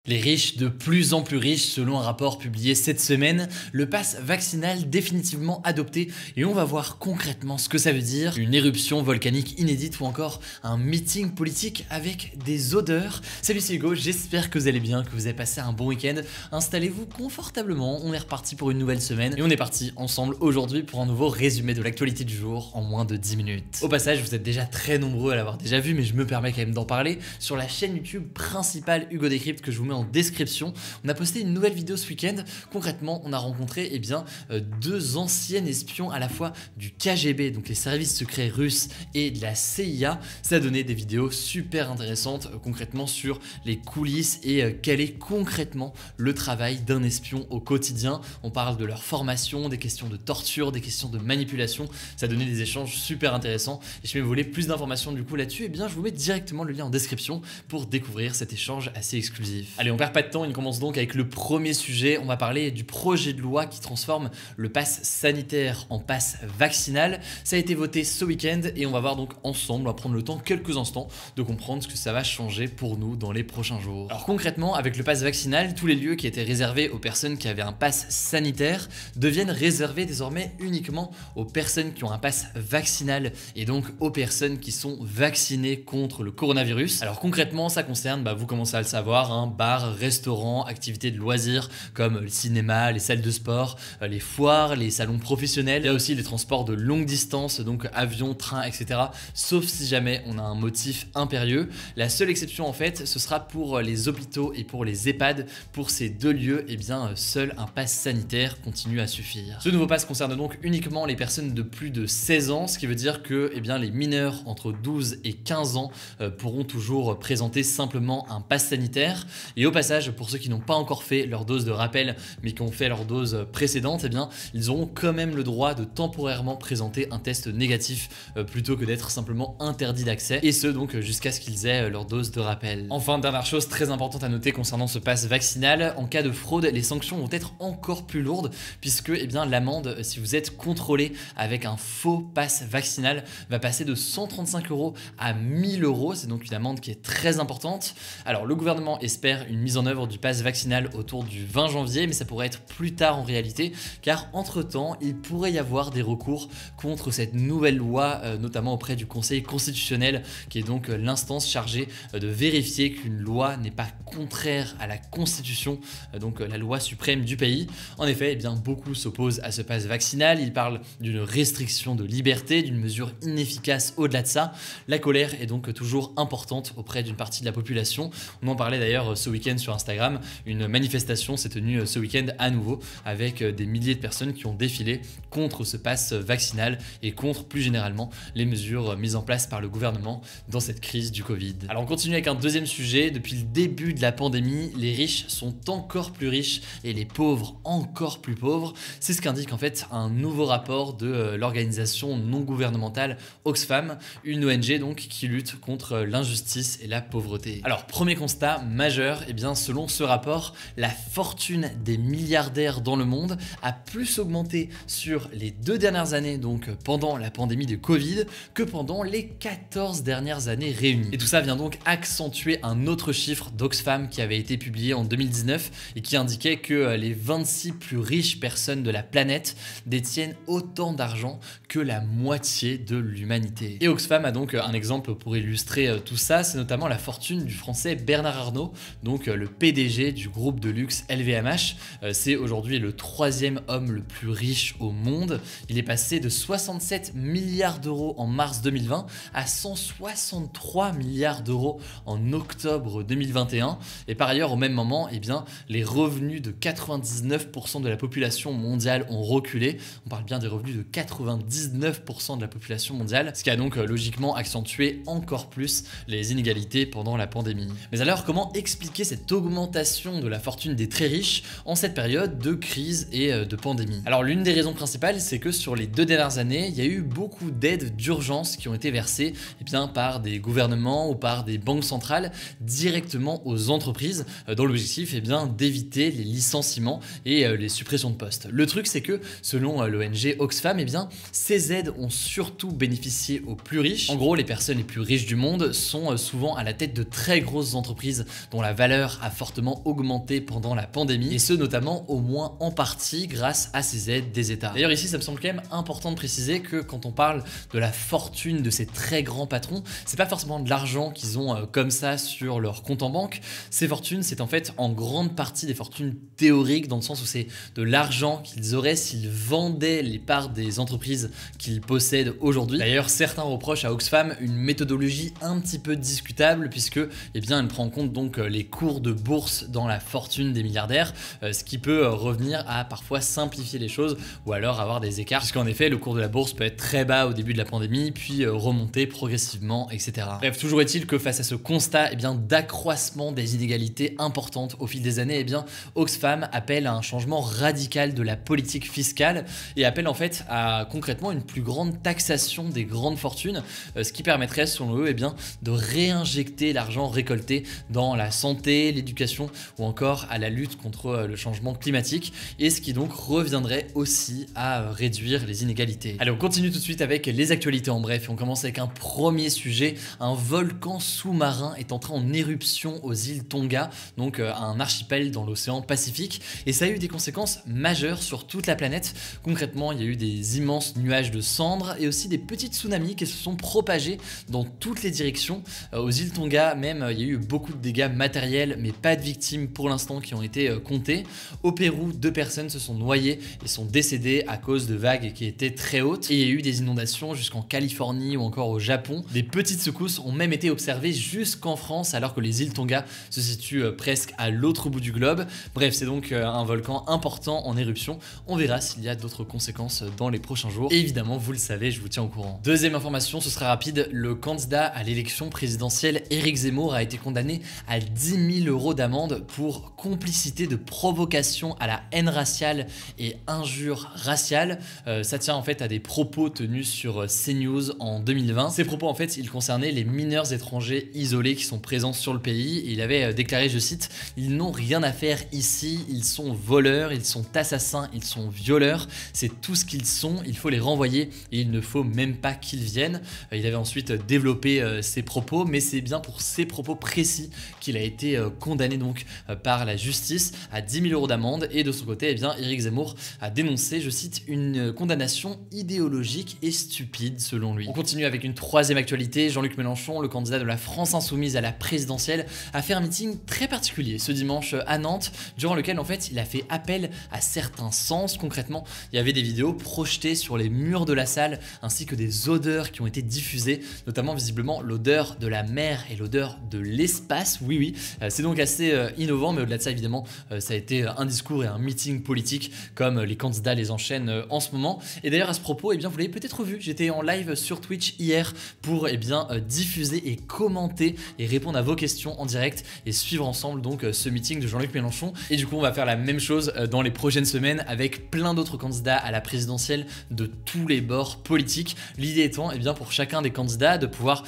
Les riches de plus en plus riches selon un rapport publié cette semaine, le pass vaccinal définitivement adopté et on va voir concrètement ce que ça veut dire, une éruption volcanique inédite ou encore un meeting politique avec des odeurs. Salut c'est Hugo, j'espère que vous allez bien, que vous avez passé un bon week-end, installez-vous confortablement, on est reparti pour une nouvelle semaine et on est parti ensemble aujourd'hui pour un nouveau résumé de l'actualité du jour en moins de 10 minutes. Au passage, vous êtes déjà très nombreux à l'avoir déjà vu mais je me permets quand même d'en parler sur la chaîne YouTube principale Hugo Décrypte que je vous mets en description. On a posté une nouvelle vidéo ce week-end. Concrètement, on a rencontré deux anciens espions à la fois du KGB, donc les services secrets russes, et de la CIA. Ça a donné des vidéos super intéressantes concrètement sur les coulisses et quel est concrètement le travail d'un espion au quotidien. On parle de leur formation, des questions de torture, des questions de manipulation. Ça a donné des échanges super intéressants. Et si vous voulez plus d'informations du coup là-dessus, je vous mets directement le lien en description pour découvrir cet échange assez exclusif. Allez, on perd pas de temps, il commence donc avec le premier sujet. On va parler du projet de loi qui transforme le pass sanitaire en pass vaccinal. Ça a été voté ce week-end et on va voir donc ensemble, on va prendre le temps, quelques instants, de comprendre ce que ça va changer pour nous dans les prochains jours. Alors concrètement, avec le pass vaccinal, tous les lieux qui étaient réservés aux personnes qui avaient un pass sanitaire deviennent réservés désormais uniquement aux personnes qui ont un pass vaccinal et donc aux personnes qui sont vaccinées contre le coronavirus. Alors concrètement, ça concerne, vous commencez à le savoir, bars, restaurants, activités de loisirs comme le cinéma, les salles de sport, les foires, les salons professionnels. Il y a aussi les transports de longue distance, donc avions, trains, etc. Sauf si jamais on a un motif impérieux. La seule exception en fait, ce sera pour les hôpitaux et pour les EHPAD. Pour ces deux lieux, seul un pass sanitaire continue à suffire. Ce nouveau pass concerne donc uniquement les personnes de plus de 16 ans, ce qui veut dire que les mineurs entre 12 et 15 ans pourront toujours présenter simplement un pass sanitaire. Et au passage, pour ceux qui n'ont pas encore fait leur dose de rappel, mais qui ont fait leur dose précédente, ils auront quand même le droit de temporairement présenter un test négatif plutôt que d'être simplement interdit d'accès, et ce donc jusqu'à ce qu'ils aient leur dose de rappel. Enfin, dernière chose très importante à noter concernant ce pass vaccinal, en cas de fraude, les sanctions vont être encore plus lourdes, puisque l'amende, si vous êtes contrôlé avec un faux pass vaccinal, va passer de 135 € à 1000 €. C'est donc une amende qui est très importante. Alors le gouvernement espère une mise en œuvre du pass vaccinal autour du 20 janvier, mais ça pourrait être plus tard en réalité, car entre-temps, il pourrait y avoir des recours contre cette nouvelle loi, notamment auprès du Conseil constitutionnel, qui est donc l'instance chargée de vérifier qu'une loi n'est pas contraire à la Constitution, donc la loi suprême du pays. En effet, beaucoup s'opposent à ce pass vaccinal. Ils parlent d'une restriction de liberté, d'une mesure inefficace au-delà de ça. La colère est donc toujours importante auprès d'une partie de la population. On en parlait d'ailleurs ce week-end sur Instagram. Une manifestation s'est tenue ce week-end à nouveau avec des milliers de personnes qui ont défilé contre ce pass vaccinal et contre plus généralement les mesures mises en place par le gouvernement dans cette crise du Covid. Alors on continue avec un deuxième sujet. Depuis le début de la pandémie, les riches sont encore plus riches et les pauvres encore plus pauvres. C'est ce qu'indique en fait un nouveau rapport de l'organisation non gouvernementale Oxfam, une ONG donc qui lutte contre l'injustice et la pauvreté. Alors premier constat majeur, selon ce rapport, la fortune des milliardaires dans le monde a plus augmenté sur les 2 dernières années, donc pendant la pandémie de Covid, que pendant les 14 dernières années réunies. Et tout ça vient donc accentuer un autre chiffre d'Oxfam qui avait été publié en 2019 et qui indiquait que les 26 plus riches personnes de la planète détiennent autant d'argent que la moitié de l'humanité. Et Oxfam a donc un exemple pour illustrer tout ça, c'est notamment la fortune du français Bernard Arnault, donc le PDG du groupe de luxe LVMH. C'est aujourd'hui le 3e homme le plus riche au monde. Il est passé de 67 milliards € en mars 2020 à 163 milliards € en octobre 2021. Et par ailleurs, au même moment, les revenus de 99% de la population mondiale ont reculé. On parle bien des revenus de 99% de la population mondiale, ce qui a donc logiquement accentué encore plus les inégalités pendant la pandémie. Mais alors, comment expliquer cette augmentation de la fortune des très riches en cette période de crise et de pandémie? Alors l'une des raisons principales, c'est que sur les 2 dernières années, il y a eu beaucoup d'aides d'urgence qui ont été versées par des gouvernements ou par des banques centrales directement aux entreprises dans l'objectif d'éviter les licenciements et les suppressions de postes. Le truc, c'est que selon l'ONG Oxfam, ces aides ont surtout bénéficié aux plus riches. En gros, les personnes les plus riches du monde sont souvent à la tête de très grosses entreprises dont la valeur valeur a fortement augmenté pendant la pandémie, et ce notamment au moins en partie grâce à ces aides des États. D'ailleurs ici ça me semble quand même important de préciser que quand on parle de la fortune de ces très grands patrons, c'est pas forcément de l'argent qu'ils ont comme ça sur leur compte en banque. Ces fortunes, c'est en fait en grande partie des fortunes théoriques, dans le sens où c'est de l'argent qu'ils auraient s'ils vendaient les parts des entreprises qu'ils possèdent aujourd'hui. D'ailleurs, certains reprochent à Oxfam une méthodologie un petit peu discutable, puisque eh bien, elle prend en compte donc les cours de bourse dans la fortune des milliardaires, ce qui peut revenir à parfois simplifier les choses ou alors avoir des écarts, puisqu'en effet le cours de la bourse peut être très bas au début de la pandémie puis remonter progressivement, etc. Bref, toujours est-il que face à ce constat d'accroissement des inégalités importantes au fil des années, eh bien, Oxfam appelle à un changement radical de la politique fiscale et appelle en fait à concrètement une plus grande taxation des grandes fortunes, ce qui permettrait selon eux de réinjecter l'argent récolté dans la santé, l'éducation ou encore à la lutte contre le changement climatique, et ce qui donc reviendrait aussi à réduire les inégalités. Allez, on continue tout de suite avec les actualités en bref et on commence avec un premier sujet. Un volcan sous-marin est entré en éruption aux îles Tonga, donc un archipel dans l'océan Pacifique, et ça a eu des conséquences majeures sur toute la planète. Concrètement, il y a eu des immenses nuages de cendres et aussi des petits tsunamis qui se sont propagés dans toutes les directions. Aux îles Tonga même, il y a eu beaucoup de dégâts matériels, mais pas de victimes pour l'instant qui ont été comptées. Au Pérou, 2 personnes se sont noyées et sont décédées à cause de vagues qui étaient très hautes, et il y a eu des inondations jusqu'en Californie ou encore au Japon. Des petites secousses ont même été observées jusqu'en France, alors que les îles Tonga se situent presque à l'autre bout du globe. Bref, c'est donc un volcan important en éruption. On verra s'il y a d'autres conséquences dans les prochains jours. Et évidemment, vous le savez, je vous tiens au courant. Deuxième information, ce sera rapide. Le candidat à l'élection présidentielle, Éric Zemmour, a été condamné à 10 000 € d'amende pour complicité de provocation à la haine raciale et injure raciale. Ça tient en fait à des propos tenus sur CNews en 2020. Ces propos en fait, ils concernaient les mineurs étrangers isolés qui sont présents sur le pays, et il avait déclaré, je cite, « Ils n'ont rien à faire ici, ils sont voleurs, ils sont assassins, ils sont violeurs, c'est tout ce qu'ils sont, il faut les renvoyer et il ne faut même pas qu'ils viennent ». Il avait ensuite développé ses propos, mais c'est bien pour ces propos précis qu'il a été condamné donc par la justice à 10 000 € d'amende. Et de son côté, eh bien, Éric Zemmour a dénoncé, je cite, une condamnation idéologique et stupide selon lui. On continue avec une troisième actualité. Jean-Luc Mélenchon, le candidat de la France Insoumise à la présidentielle, a fait un meeting très particulier ce dimanche à Nantes, durant lequel en fait il a fait appel à certains sens. Concrètement, il y avait des vidéos projetées sur les murs de la salle ainsi que des odeurs qui ont été diffusées, notamment visiblement l'odeur de la mer et l'odeur de l'espace. Oui, c'est donc assez innovant, mais au-delà de ça évidemment ça a été un discours et un meeting politique comme les candidats les enchaînent en ce moment. Et d'ailleurs à ce propos, eh bien, vous l'avez peut-être vu, j'étais en live sur Twitch hier pour diffuser et commenter et répondre à vos questions en direct et suivre ensemble donc ce meeting de Jean-Luc Mélenchon. Et du coup on va faire la même chose dans les prochaines semaines avec plein d'autres candidats à la présidentielle de tous les bords politiques. L'idée étant pour chacun des candidats de pouvoir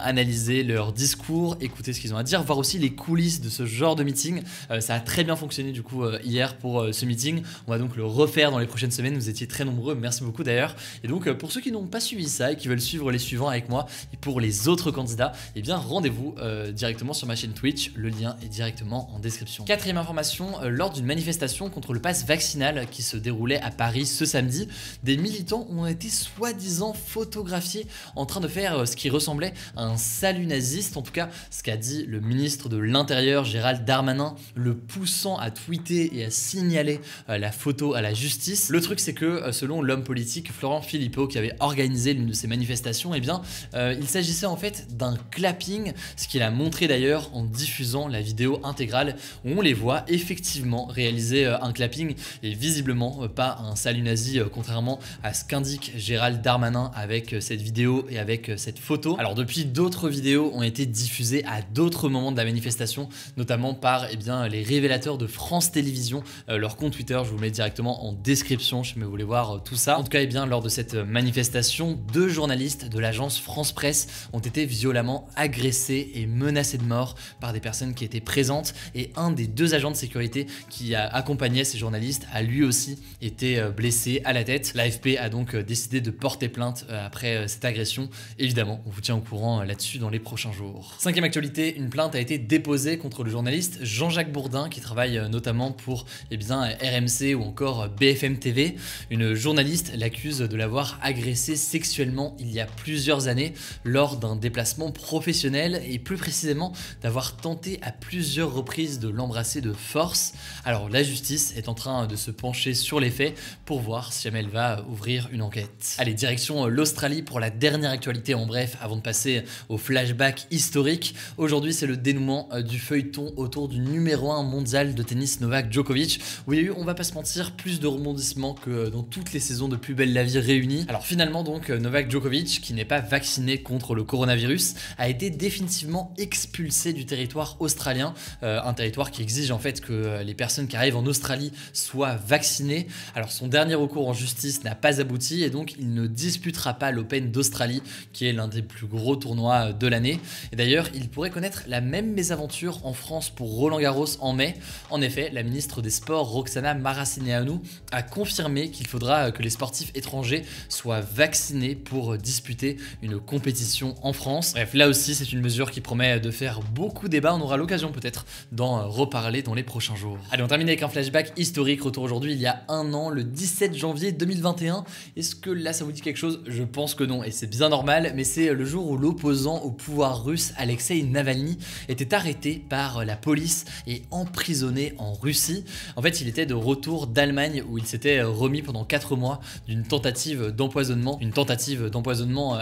analyser leur discours, écouter ce qu'ils ont à dire, voir aussi les coulisses de ce genre de meeting. Ça a très bien fonctionné du coup hier pour ce meeting. On va donc le refaire dans les prochaines semaines. Vous étiez très nombreux, merci beaucoup d'ailleurs. Et donc pour ceux qui n'ont pas suivi ça et qui veulent suivre les suivants avec moi, et pour les autres candidats, rendez-vous directement sur ma chaîne Twitch. Le lien est directement en description. Quatrième information, lors d'une manifestation contre le pass vaccinal qui se déroulait à Paris ce samedi, des militants ont été soi-disant photographiés en train de faire ce qui ressemblait à un salut naziste, en tout cas ce qu'a dit le ministre de l'Intérieur Gérald Darmanin, le poussant à tweeter et à signaler la photo à la justice. Le truc c'est que selon l'homme politique Florent Philippot qui avait organisé l'une de ces manifestations, il s'agissait en fait d'un clapping, ce qu'il a montré d'ailleurs en diffusant la vidéo intégrale où on les voit effectivement réaliser un clapping et visiblement pas un salut nazi, contrairement à ce qu'indique Gérald Darmanin avec cette vidéo et avec cette photo. Alors depuis, d'autres vidéos ont été diffusées à d'autres moments de la manifestation, notamment par les révélateurs de France Télévisions, leur compte Twitter, je vous le mets directement en description si vous voulez voir tout ça. En tout cas, lors de cette manifestation, 2 journalistes de l'agence France Presse ont été violemment agressés et menacés de mort par des personnes qui étaient présentes, et un des 2 agents de sécurité qui accompagnait ces journalistes a lui aussi été blessé à la tête. L'AFP a donc décidé de porter plainte après cette agression. Évidemment, on vous tient au courant là-dessus dans les prochains jours. Cinquième actualité, une plainte a été déposée procès contre le journaliste Jean-Jacques Bourdin qui travaille notamment pour RMC ou encore BFM TV. Une journaliste l'accuse de l'avoir agressé sexuellement il y a plusieurs années lors d'un déplacement professionnel et plus précisément d'avoir tenté à plusieurs reprises de l'embrasser de force. Alors la justice est en train de se pencher sur les faits pour voir si jamais elle va ouvrir une enquête. Allez, direction l'Australie pour la dernière actualité en bref avant de passer au flashback historique. Aujourd'hui c'est le dénouement du feuilleton autour du numéro 1 mondial de tennis Novak Djokovic où il y a eu, on va pas se mentir, plus de rebondissements que dans toutes les saisons de Plus belle la vie réunies. Alors finalement donc Novak Djokovic, qui n'est pas vacciné contre le coronavirus, a été définitivement expulsé du territoire australien, un territoire qui exige en fait que les personnes qui arrivent en Australie soient vaccinées. Alors son dernier recours en justice n'a pas abouti et donc il ne disputera pas l'Open d'Australie qui est l'un des plus gros tournois de l'année. Et d'ailleurs il pourrait connaître la même mésaventure en France pour Roland Garros en mai. En effet, la ministre des Sports Roxana Maracineanu a confirmé qu'il faudra que les sportifs étrangers soient vaccinés pour disputer une compétition en France. Bref, là aussi c'est une mesure qui promet de faire beaucoup débat. On aura l'occasion peut-être d'en reparler dans les prochains jours. Allez, on termine avec un flashback historique. Retour aujourd'hui il y a un an, le 17 janvier 2021. Est-ce que là ça vous dit quelque chose? Je pense que non et c'est bien normal, mais c'est le jour où l'opposant au pouvoir russe Alexei Navalny était arrêté par la police et emprisonné en Russie. En fait il était de retour d'Allemagne où il s'était remis pendant 4 mois d'une tentative d'empoisonnement,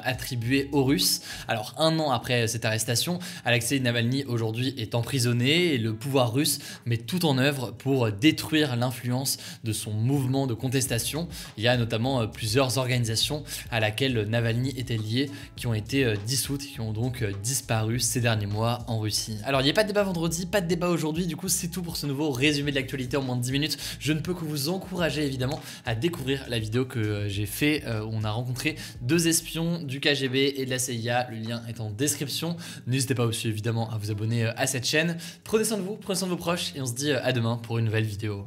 attribuée aux Russes. Alors un an après cette arrestation, Alexei Navalny aujourd'hui est emprisonné et le pouvoir russe met tout en œuvre pour détruire l'influence de son mouvement de contestation. Il y a notamment plusieurs organisations à laquelle Navalny était lié qui ont été dissoutes, qui ont donc disparu ces derniers mois en Russie. Alors il n'y a pas de débat vendredi, pas de débat aujourd'hui, du coup c'est tout pour ce nouveau résumé de l'actualité en moins de 10 minutes. Je ne peux que vous encourager évidemment à découvrir la vidéo que j'ai fait où on a rencontré 2 espions du KGB et de la CIA. Le lien est en description. N'hésitez pas aussi évidemment à vous abonner à cette chaîne. Prenez soin de vous, prenez soin de vos proches et on se dit à demain pour une nouvelle vidéo.